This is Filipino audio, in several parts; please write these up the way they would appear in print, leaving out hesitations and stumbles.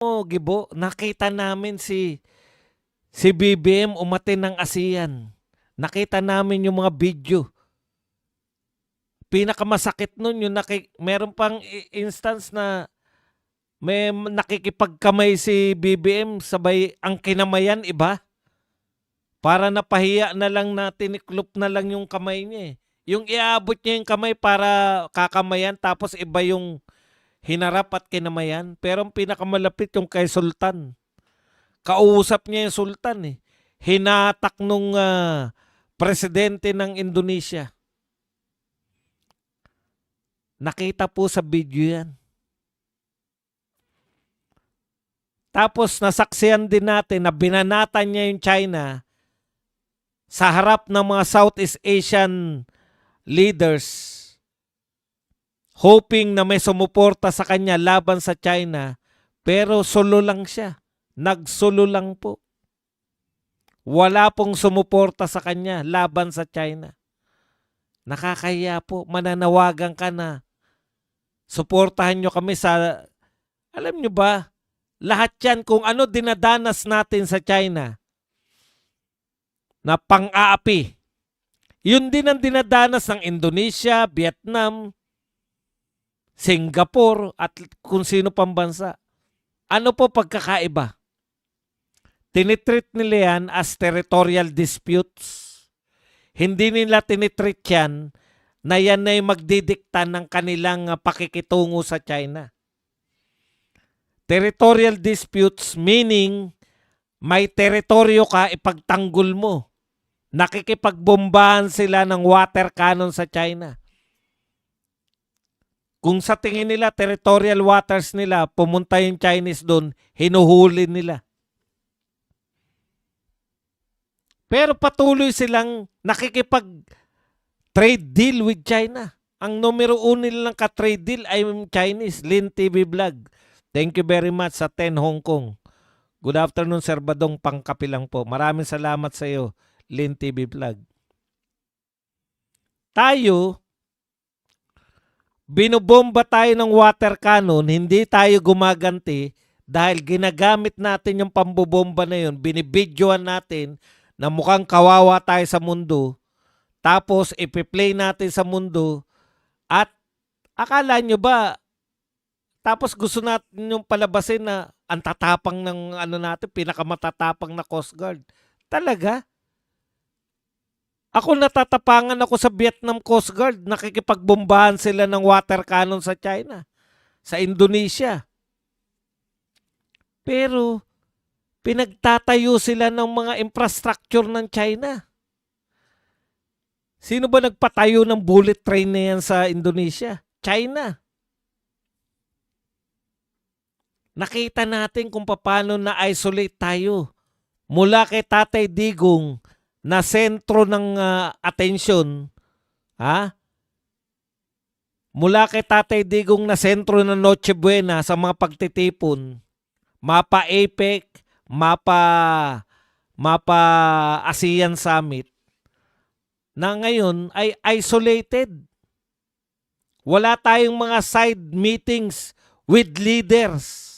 Gibo, nakita namin si BBM umatin ng ASEAN. Nakita namin yung mga video. Pinakamasakit nun yung meron pang instance na may nakikipagkamay si BBM sabay ang kinamayan iba. Para napahiya na lang na tiniklop na lang yung kamay niya eh. Yung iaabot niya yung kamay para kakamayan tapos iba yung hinarap at kinamayan. Pero ang pinakamalapit yung kay Sultan. Kausap niya yung Sultan eh. Hinatak nung presidente ng Indonesia. Nakita po sa video yan. Tapos nasaksihan din natin na binanatan niya yung China sa harap ng mga Southeast Asian leaders hoping na may sumuporta sa kanya laban sa China pero solo lang siya. Nagsolo lang po. Wala pong sumuporta sa kanya laban sa China. Nakakahiya po. Mananawagan ka na. Suportahan nyo kami sa... Alam nyo ba? Lahat yan kung ano dinadanas natin sa China na pang-aapi. Yun din ang dinadanas ng Indonesia, Vietnam, Singapore at kung sino pang bansa. Ano po pagkakaiba? Tinitreat nila yan as territorial disputes. Hindi nila tinitreat yan na yan ay magdidikta ng kanilang pakikitungo sa China. Territorial disputes meaning may teritoryo ka, ipagtanggol mo. Nakikipagbombahan sila ng water cannon sa China. Kung sa tingin nila, territorial waters nila, pumunta yung Chinese doon, hinuhuli nila. Pero patuloy silang nakikipag-trade deal with China. Ang numero 1 nilang ka-trade deal ay Chinese, Lin TV Vlog. Thank you very much sa 10 Hong Kong. Good afternoon, Sir Badong Pangkapilang po. Maraming salamat sa iyo, Lin TV Vlog. Tayo, binobomba tayo ng water cannon, hindi tayo gumaganti dahil ginagamit natin yung pambobomba na yun, binibidyoan natin na mukhang kawawa tayo sa mundo, tapos ipi-play natin sa mundo at akala nyo ba tapos gusto natin yung palabasin na ang tatapang ng ano natin, pinakamatatapang na Coast Guard. Talaga? Ako natatapangan ako sa Vietnam Coast Guard. Nakikipagbombahan sila ng water cannon sa China. Sa Indonesia. Pero pinagtatayo sila ng mga infrastructure ng China. Sino ba nagpatayo ng bullet train na yan sa Indonesia? China. Nakita natin kung paano na-isolate tayo mula kay Tatay Digong na sentro ng atensyon. Mula kay Tatay Digong na sentro ng Noche Buena sa mga pagtitipon. Mapa APEC, mapa ASEAN Summit. Na ngayon ay isolated. Wala tayong mga side meetings with leaders.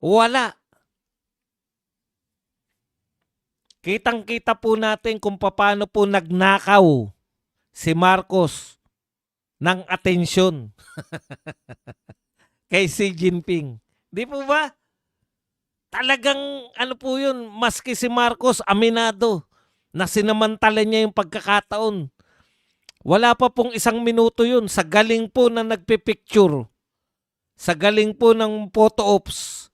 Wala. Kitang-kita po natin kung paano po nagnakaw si Marcos ng atensyon kay Xi Jinping. Di po ba? Talagang ano po yun, maski si Marcos aminado na sinamantala niya yung pagkakataon. Wala pa pong 1 minuto yun. Sa galing po na nagpipicture. Sa galing po ng photo ops.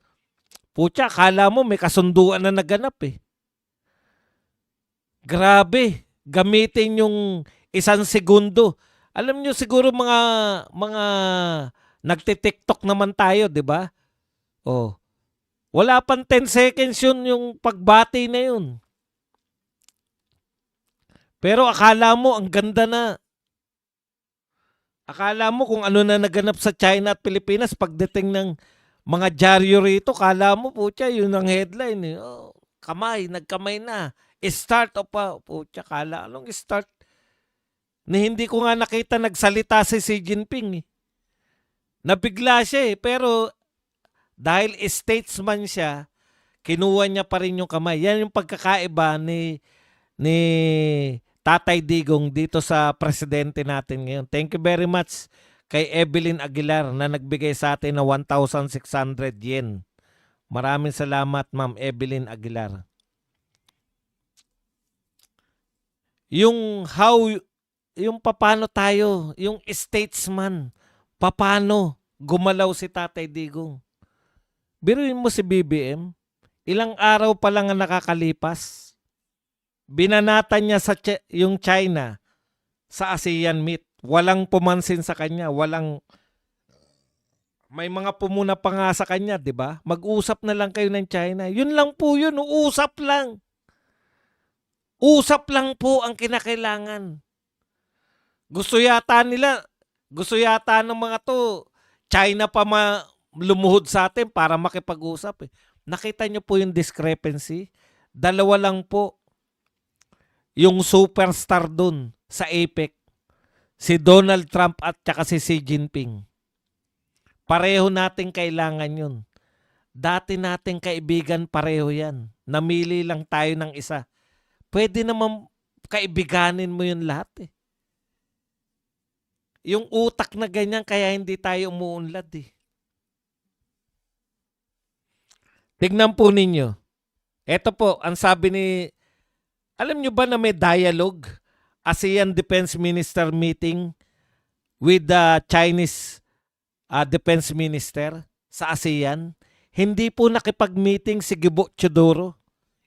Pucha, kala mo may kasunduan na naganap eh. Grabe, gamitin yung 1 segundo. Alam nyo siguro mga nagti-TikTok naman tayo, 'di ba? Oh. Wala pang 10 seconds yun yung pagbati na yun. Pero akala mo ang ganda na. Akala mo kung ano na naganap sa China at Pilipinas pagdating ng mga dyaryo rito, kala mo putya, yun ang headline eh. Oh, nagkamay na. Start o pa, putya, kala anong start? Na hindi ko nga nakita nagsalita si Xi Jinping eh. Nabigla siya eh, pero Dahil statesman siya, kinuha niya pa rin yung kamay. Yan yung pagkakaiba ni Tatay Digong dito sa presidente natin ngayon. Thank you very much kay Evelyn Aguilar na nagbigay sa atin ng 1,600 yen. Maraming salamat, Ma'am Evelyn Aguilar. Yung paano tayo, yung statesman, paano gumalaw si Tatay Digong. Biruin mo si BBM, ilang araw pa lang ang nakakalipas, binanatan niya yung China sa ASEAN meet. Walang pumansin sa kanya, may mga pumuna pa nga sa kanya, di ba? Mag-usap na lang kayo ng China. Yun lang po yun, usap lang. Usap lang po ang kinakailangan. Gusto yata ng mga to, China pa lumuhod sa atin para makipag-usap. Nakita niyo po yung discrepancy? Dalawa lang po yung superstar dun sa APEC. Si Donald Trump at saka si Xi Jinping. Pareho nating kailangan yun. Dati nating kaibigan, pareho yan. Namili lang tayo ng isa. Pwede naman kaibiganin mo yun lahat eh. Yung utak na ganyan kaya hindi tayo umuunlad eh. Tignan po ninyo. Ito po, ang sabi alam nyo ba na may dialogue? ASEAN Defense Minister meeting with the Chinese Defense Minister sa ASEAN. Hindi po nakipag-meeting si Gibo Teodoro.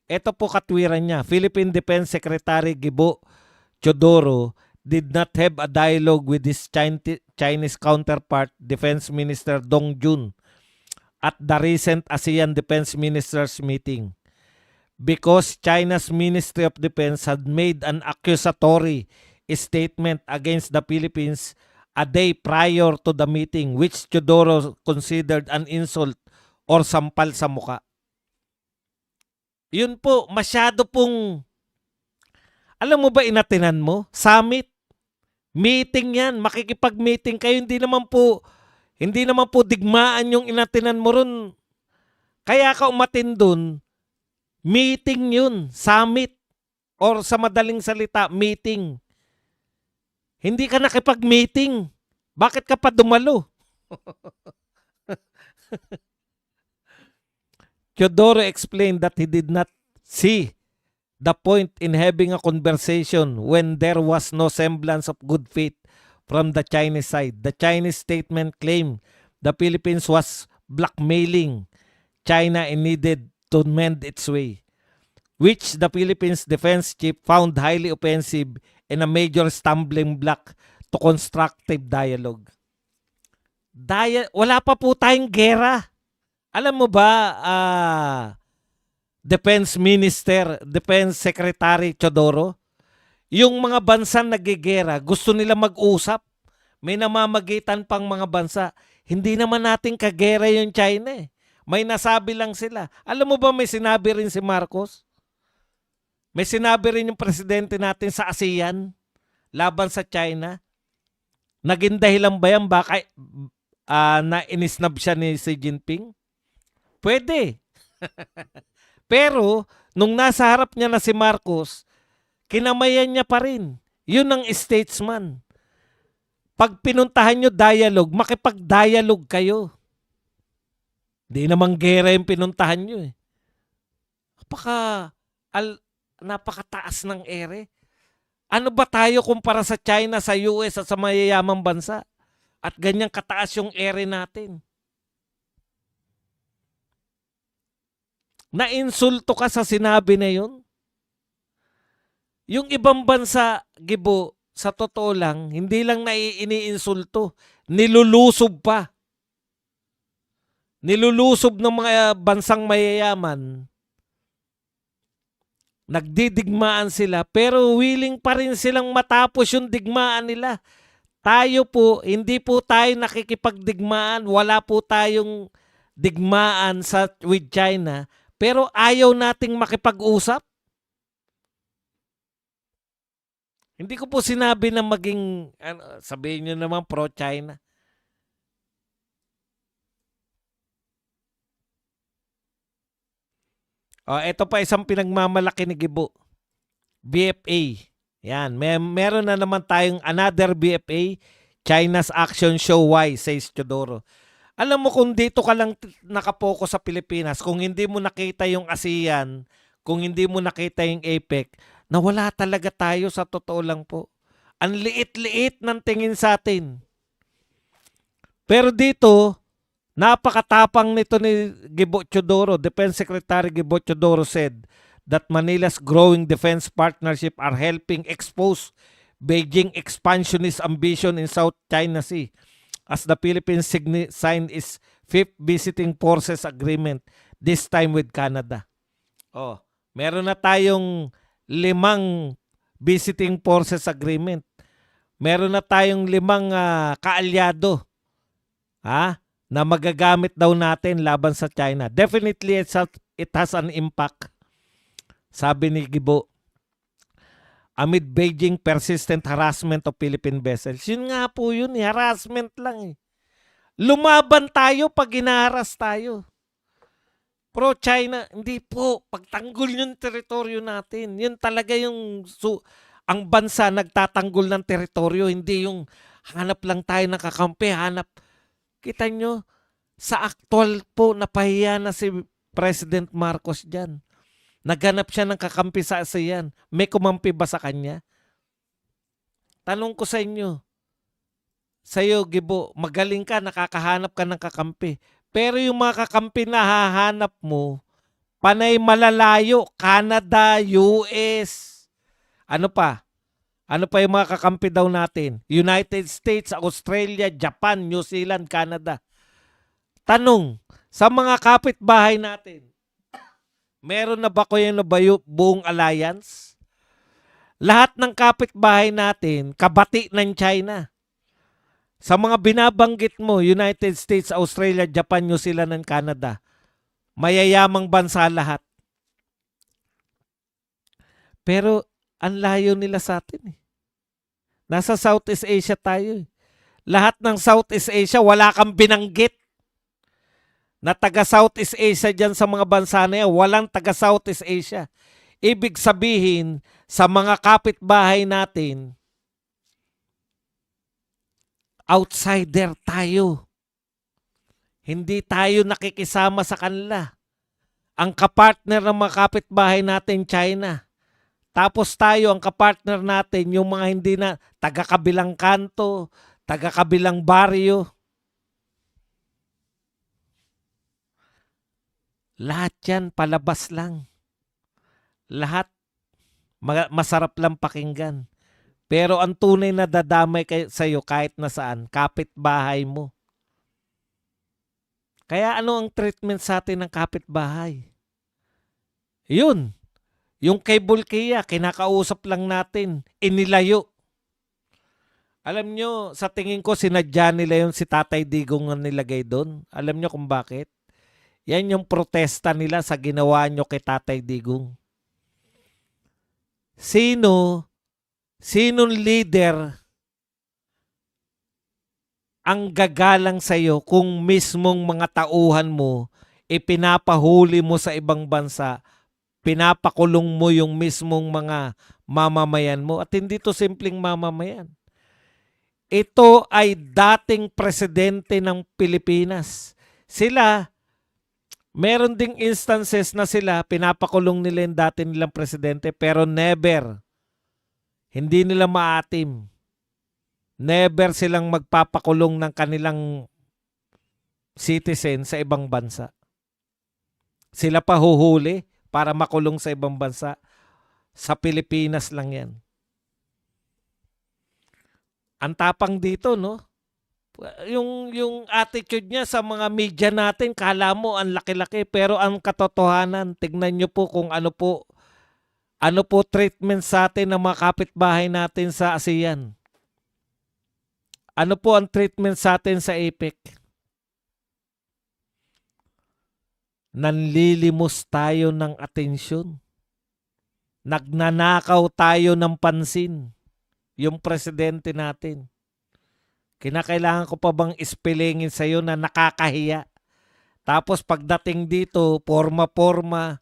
Ito po katwiran niya. Philippine Defense Secretary Gibo Teodoro did not have a dialogue with his Chinese counterpart, Defense Minister Dong Jun, at the recent ASEAN Defense Ministers meeting, because China's Ministry of Defense had made an accusatory statement against the Philippines a day prior to the meeting, which Teodoro considered an insult or sampal sa muka. Yun po, masyado pong, alam mo ba inatinan mo? Summit. Meeting yan. Makikipag-meeting kayo. Hindi naman po digmaan yung inatinan mo ron. Kaya ka umatin dun, meeting yun. Summit. Or sa madaling salita, meeting. Hindi ka nakipag-meeting. Bakit ka pa dumalo? Teodoro explained that he did not see the point in having a conversation when there was no semblance of good faith from the Chinese side. The Chinese statement claimed the Philippines was blackmailing China and needed to mend its way, which the Philippines defense chief found highly offensive and a major stumbling block to constructive dialogue. Wala pa po tayong gera. Alam mo ba, Defense Secretary Teodoro, yung mga bansang nagigera, gusto nila mag-usap. May namamagitan pang mga bansa. Hindi naman natin kagera yung China eh. May nasabi lang sila. Alam mo ba may sinabi rin si Marcos? May sinabi rin yung presidente natin sa ASEAN laban sa China. Naging dahilan ba yan? Baka na inisnab siya ni Xi Jinping? Pwede. Pero, nung nasa harap niya na si Marcos, kinamayan niya pa rin. Yun ang statesman. Pag pinuntahan nyo dialogue, makipag-dialogue kayo. Di naman gera yung pinuntahan nyo eh. Napakataas ng ere. Ano ba tayo kumpara sa China, sa US at sa mayayamang bansa? At ganyang kataas yung ere natin. Nainsulto ka sa sinabi na yun? Yung ibang bansa, Gibo, sa totoo lang, hindi lang iniinsulto, nilulusob pa. Nilulusob ng mga bansang mayayaman. Nagdidigmaan sila, pero willing pa rin silang matapos yung digmaan nila. Tayo po, hindi po tayo nakikipagdigmaan, wala po tayong digmaan with China, pero ayaw nating makipag-usap. Hindi ko po sinabi na maging, sabihin nyo naman pro-China. Ito pa isang pinagmamalaki ni Gibo. BFA. Yan, meron na naman tayong another BFA, China's Action Show Why, says Teodoro. Alam mo kung dito ka lang nakapokus sa Pilipinas, kung hindi mo nakita yung ASEAN, kung hindi mo nakita yung APEC, nawala talaga tayo sa totoo lang po. Ang liit-liit ng tingin sa atin. Pero dito, napakatapang nito ni Gibo Teodoro. Defense Secretary Gibo Teodoro said that Manila's growing defense partnership are helping expose Beijing expansionist ambition in South China Sea as the Philippines signed its 5th Visiting Forces Agreement, this time with Canada. Meron na tayong 5 Visiting Forces Agreement. Meron na tayong 5 kaalyado na magagamit daw natin laban sa China. Definitely it has an impact. Sabi ni Gibo, amid Beijing persistent harassment of Philippine vessels. Yun nga po yun, harassment lang. Lumaban tayo pag ginaharas tayo. Pro-China, hindi po. Pagtanggol yung teritoryo natin. Yun talaga yung ang bansa nagtatanggol ng teritoryo. Hindi yung hanap lang tayo ng kakampi. Kita nyo, sa aktual po, napahiya na si President Marcos dyan. Naghanap siya ng kakampi sa ASEAN. May kumampi ba sa kanya? Tanong ko sa inyo. Sa'yo, Gibo, magaling ka, nakakahanap ka ng kakampi. Pero yung mga kakampi na hahanap mo, panay malalayo, Canada, US. Ano pa? Ano pa yung mga kakampi daw natin? United States, Australia, Japan, New Zealand, Canada. Tanong, sa mga kapitbahay natin, meron na ba kayo na buong alliance? Lahat ng kapitbahay natin, kabati ng China. Sa mga binabanggit mo, United States, Australia, Japan, New Zealand, and Canada, mayayamang bansa lahat. Pero ang layo nila sa atin. Nasa Southeast Asia tayo. Lahat ng Southeast Asia, wala kang binanggit na taga Southeast Asia dyan sa mga bansa na yan. Walang taga Southeast Asia. Ibig sabihin, sa mga kapitbahay natin, outsider tayo. Hindi tayo nakikisama sa kanila. Ang kapartner ng mga kapitbahay natin, China. Tapos tayo, ang kapartner natin, yung mga hindi na taga-kabilang kanto, taga-kabilang baryo. Lahat yan, palabas lang. Lahat, masarap lang pakinggan. Pero ang tunay na dadamay sa'yo kahit nasaan, kapitbahay mo. Kaya ano ang treatment sa atin ng kapitbahay? Yun. Yung kay Bulkia, kinakausap lang natin, inilayo. Alam nyo, sa tingin ko, sinadya nila yung si Tatay Digong ang nilagay doon. Alam nyo kung bakit? Yan yung protesta nila sa ginawa nyo kay Tatay Digong. Sinong leader ang gagalang sa'yo kung mismong mga tauhan mo ipinapahuli mo sa ibang bansa, pinapakulong mo yung mismong mga mamamayan mo. At hindi to simpleng mamamayan. Ito ay dating presidente ng Pilipinas. Sila, meron ding instances na sila, pinapakulong nila yung dati nilang presidente, pero never. Hindi nila maatim. Never silang magpapakulong ng kanilang citizen sa ibang bansa. Sila pa huhuli para makulong sa ibang bansa. Sa Pilipinas lang yan. Ang tapang dito, no? Yung attitude niya sa mga media natin, kala mo ang laki-laki, pero ang katotohanan, tignan nyo po kung ano po treatment sa atin ng mga kapitbahay natin sa ASEAN. Ano po ang treatment sa atin sa APEC? Nanlilimos tayo ng atensyon. Nagnanakaw tayo ng pansin. Yung presidente natin. Kinakailangan ko pa bang ispilingin sa'yo na nakakahiya? Tapos pagdating dito, porma-porma,